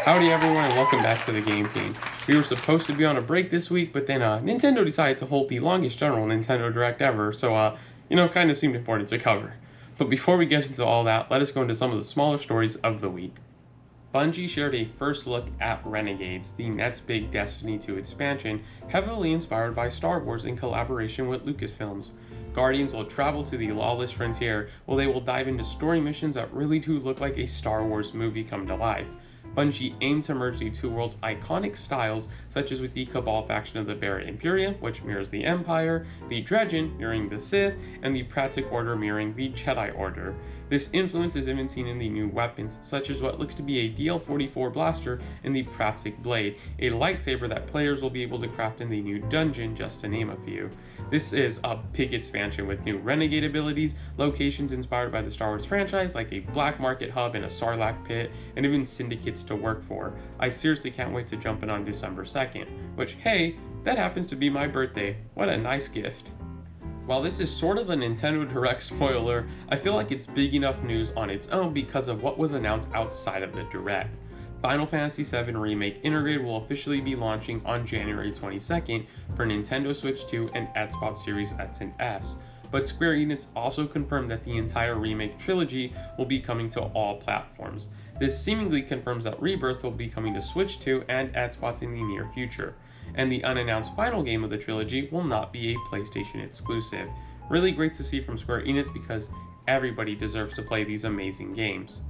Howdy everyone and welcome back to the Game Team. We were supposed to be on a break this week, but then Nintendo decided to hold the longest general Nintendo Direct ever, so kind of seemed important to cover. But before we get into all that, let us go into some of the smaller stories of the week. Bungie shared a first look at Renegades, the next big Destiny 2 expansion, heavily inspired by Star Wars in collaboration with Lucasfilms. Guardians will travel to the lawless frontier, while they will dive into story missions that really do look like a Star Wars movie come to life. Bungie aimed to merge the two worlds' iconic styles, such as with the Cabal faction of the Barret Imperium, which mirrors the Empire, the Dredgen mirroring the Sith, and the Praetorian Order mirroring the Jedi Order. This influence is even seen in the new weapons, such as what looks to be a DL-44 blaster and the Praetorian Blade, a lightsaber that players will be able to craft in the new dungeon, just to name a few. This is a big expansion with new Renegade abilities, locations inspired by the Star Wars franchise like a black market hub and a Sarlacc pit, and even syndicates to work for. I seriously can't wait to jump in on December 2nd, which hey, that happens to be my birthday. What a nice gift. While this is sort of a Nintendo Direct spoiler, I feel like it's big enough news on its own because of what was announced outside of the Direct. Final Fantasy VII Remake Integrated will officially be launching on January 22nd for Nintendo Switch 2 and Xbox Series X and S, but Square Enix also confirmed that the entire Remake Trilogy will be coming to all platforms. This seemingly confirms that Rebirth will be coming to Switch 2 and Xbox in the near future, and the unannounced final game of the trilogy will not be a PlayStation exclusive. Really great to see from Square Enix because everybody deserves to play these amazing games.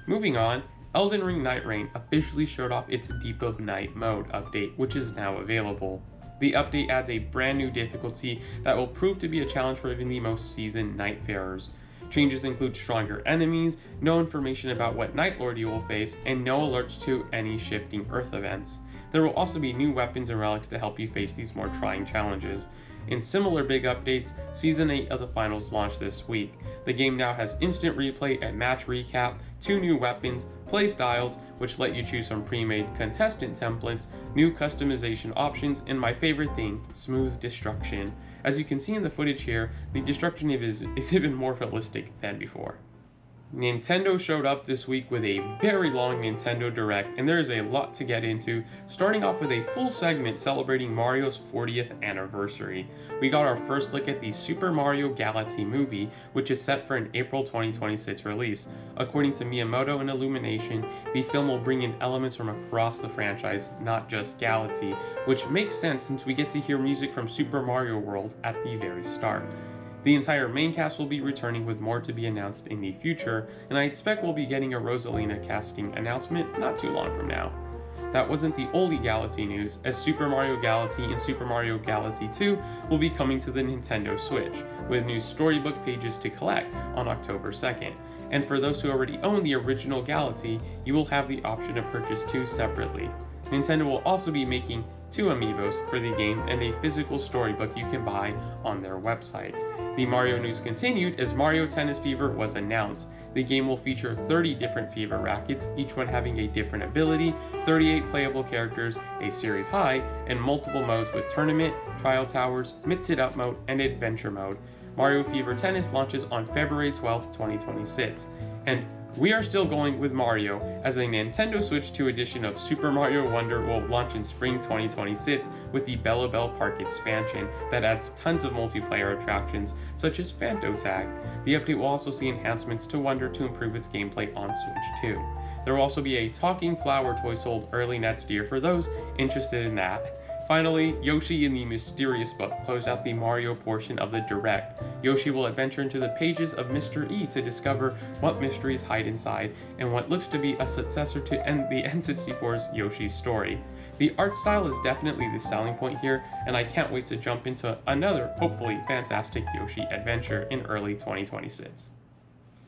Moving on, Elden Ring Night Reign officially showed off its Deep of Night mode update, which is now available. The update adds a brand new difficulty that will prove to be a challenge for even the most seasoned Nightfarers. Changes include stronger enemies, no information about what Night Lord you will face, and no alerts to any shifting Earth events. There will also be new weapons and relics to help you face these more trying challenges. In similar big updates, Season 8 of the finals launched this week. The game now has instant replay and match recap, 2 new weapons, play styles, which let you choose from pre-made contestant templates, new customization options, and my favorite thing, smooth destruction. As you can see in the footage here, the destruction is even more realistic than before. Nintendo showed up this week with a very long Nintendo Direct, and there is a lot to get into, starting off with a full segment celebrating Mario's 40th anniversary. We got our first look at the Super Mario Galaxy movie, which is set for an April 2026 release. According to Miyamoto and Illumination, the film will bring in elements from across the franchise, not just Galaxy, which makes sense since we get to hear music from Super Mario World at the very start. The entire main cast will be returning with more to be announced in the future, and I expect we'll be getting a Rosalina casting announcement not too long from now. That wasn't the only Galaxy news, as Super Mario Galaxy and Super Mario Galaxy 2 will be coming to the Nintendo Switch, with new storybook pages to collect on October 2nd. And for those who already own the original Galaxy, you will have the option to purchase 2 separately. Nintendo will also be making 2 amiibos for the game and a physical storybook you can buy on their website. The Mario news continued as Mario Tennis Fever was announced. The game will feature 30 different Fever rackets, each one having a different ability, 38 playable characters, a series high, and multiple modes with Tournament, Trial Towers, Mix It Up mode, and Adventure mode. Mario Fever Tennis launches on February 12, 2026. And we are still going with Mario, as a Nintendo Switch 2 edition of Super Mario Wonder will launch in spring 2026 with the Bella Bell Park expansion that adds tons of multiplayer attractions such as Phanto Tag. The update will also see enhancements to Wonder to improve its gameplay on Switch 2. There will also be a talking flower toy sold early next year for those interested in that. Finally, Yoshi in the Mysterious Book closed out the Mario portion of the Direct. Yoshi will adventure into the pages of Mr. E to discover what mysteries hide inside and what looks to be a successor to the N64's Yoshi's Story. The art style is definitely the selling point here, and I can't wait to jump into another, hopefully fantastic Yoshi adventure in early 2026.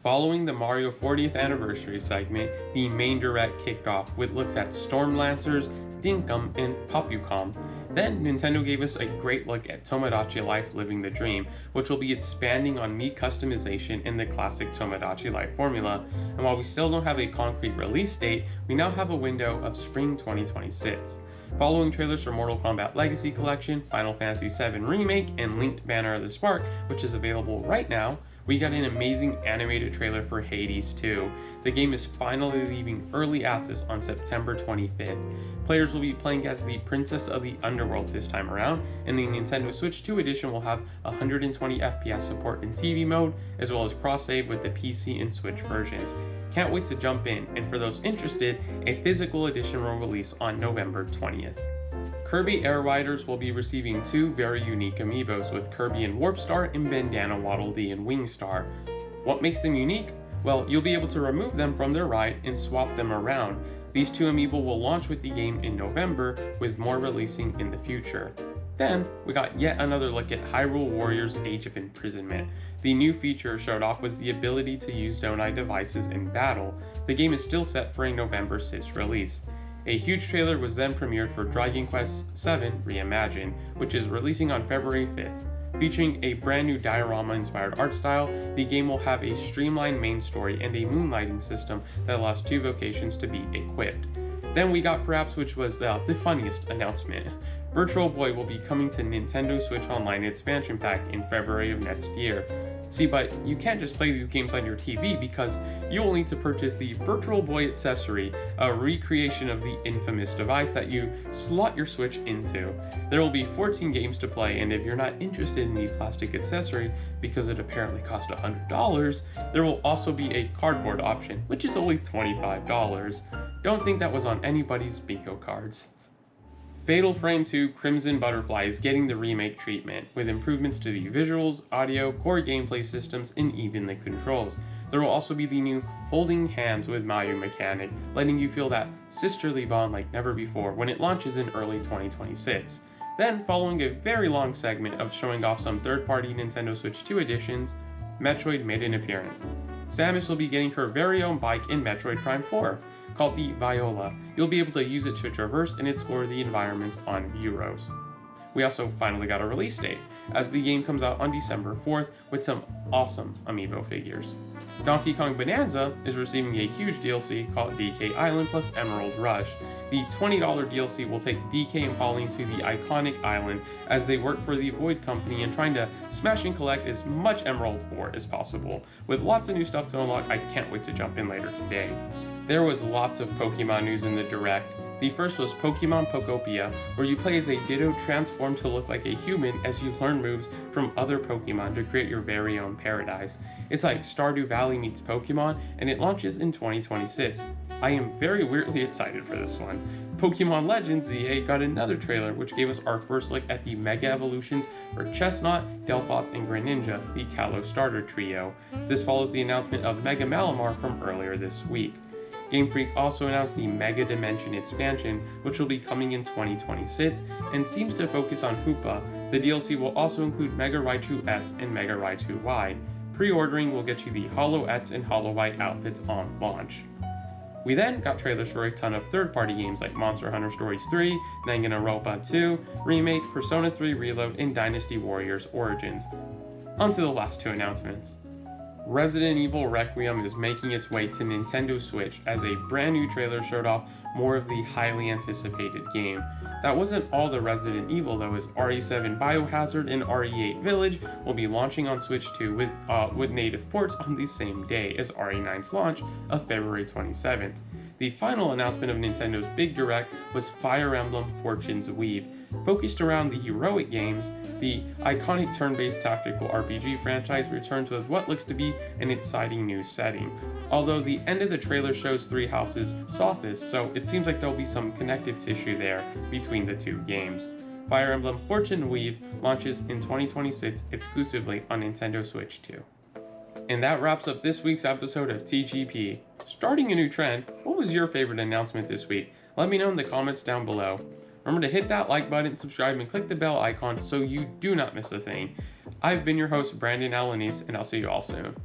Following the Mario 40th anniversary segment, the main Direct kicked off with looks at Storm Lancers, Dinkum, and Popucom. Then Nintendo gave us a great look at Tomodachi Life Living the Dream, which will be expanding on Mii customization in the classic Tomodachi Life formula, and while we still don't have a concrete release date, we now have a window of spring 2026. Following trailers for Mortal Kombat Legacy Collection, Final Fantasy VII Remake, and Linked Banner of the Spark, which is available right now, we got an amazing animated trailer for Hades II. The game is finally leaving early access on September 25th. Players will be playing as the Princess of the Underworld this time around, and the Nintendo Switch 2 edition will have 120 FPS support in TV mode, as well as cross-save with the PC and Switch versions. Can't wait to jump in, and for those interested, a physical edition will release on November 20th. Kirby Air Riders will be receiving two very unique amiibos with Kirby in Warp Star and Bandana Waddle Dee in Wing Star. What makes them unique? Well, you'll be able to remove them from their ride and swap them around. These two amiibo will launch with the game in November, with more releasing in the future. Then, we got yet another look at Hyrule Warriors Age of Imprisonment. The new feature showed off was the ability to use Zonai devices in battle. The game is still set for a November 6th release. A huge trailer was then premiered for Dragon Quest VII Reimagined, which is releasing on February 5th. Featuring a brand new diorama-inspired art style, the game will have a streamlined main story and a moonlighting system that allows two vocations to be equipped. Then we got perhaps which was the funniest announcement. Virtual Boy will be coming to Nintendo Switch Online expansion pack in February of next year. See, but you can't just play these games on your TV because you will need to purchase the Virtual Boy accessory, a recreation of the infamous device that you slot your Switch into. There will be 14 games to play, and if you're not interested in the plastic accessory because it apparently cost $100, there will also be a cardboard option, which is only $25. Don't think that was on anybody's bingo cards. Fatal Frame 2 Crimson Butterfly is getting the remake treatment, with improvements to the visuals, audio, core gameplay systems, and even the controls. There will also be the new Holding Hands with Mayu mechanic, letting you feel that sisterly bond like never before when it launches in early 2026. Then, following a very long segment of showing off some third-party Nintendo Switch 2 editions, Metroid made an appearance. Samus will be getting her very own bike in Metroid Prime 4. Called the Viola. You'll be able to use it to traverse and explore the environment on Euros. We also finally got a release date, as the game comes out on December 4th with some awesome amiibo figures. Donkey Kong Bonanza is receiving a huge DLC called DK Island plus Emerald Rush. The $20 DLC will take DK and Pauline to the iconic island as they work for the Void Company and trying to smash and collect as much emerald ore as possible. With lots of new stuff to unlock, I can't wait to jump in later today. There was lots of Pokemon news in the Direct. The first was Pokemon Pokopia, where you play as a Ditto transformed to look like a human as you learn moves from other Pokemon to create your very own paradise. It's like Stardew Valley meets Pokemon, and it launches in 2026. I am very weirdly excited for this one. Pokemon Legends ZA got another trailer which gave us our first look at the Mega Evolutions for Chestnut, Delphox, and Greninja, the Kalos starter trio. This follows the announcement of Mega Malamar from earlier this week. Game Freak also announced the Mega Dimension expansion, which will be coming in 2026, and seems to focus on Hoopa. The DLC will also include Mega Raichu X and Mega Raichu Y. Pre-ordering will get you the Hollow X and Hollow Y outfits on launch. We then got trailers for a ton of third-party games like Monster Hunter Stories 3, Danganronpa 2, Remake, Persona 3 Reload, and Dynasty Warriors Origins. On to the last two announcements. Resident Evil Requiem is making its way to Nintendo Switch as a brand new trailer showed off more of the highly anticipated game. That wasn't all the Resident Evil though, as RE7 Biohazard and RE8 Village will be launching on Switch 2 with native ports on the same day as RE9's launch of February 27th. The final announcement of Nintendo's Big Direct was Fire Emblem Fortune's Weave. Focused around the heroic games, the iconic turn-based tactical RPG franchise returns with what looks to be an exciting new setting. Although the end of the trailer shows Three Houses Sothis, so it seems like there'll be some connective tissue there between the two games. Fire Emblem Fortune Weave launches in 2026 exclusively on Nintendo Switch 2. And that wraps up this week's episode of TGP. Starting a new trend, what was your favorite announcement this week? Let me know in the comments down below. Remember to hit that like button, subscribe, and click the bell icon so you do not miss a thing. I've been your host, Brandon Alanis, and I'll see you all soon.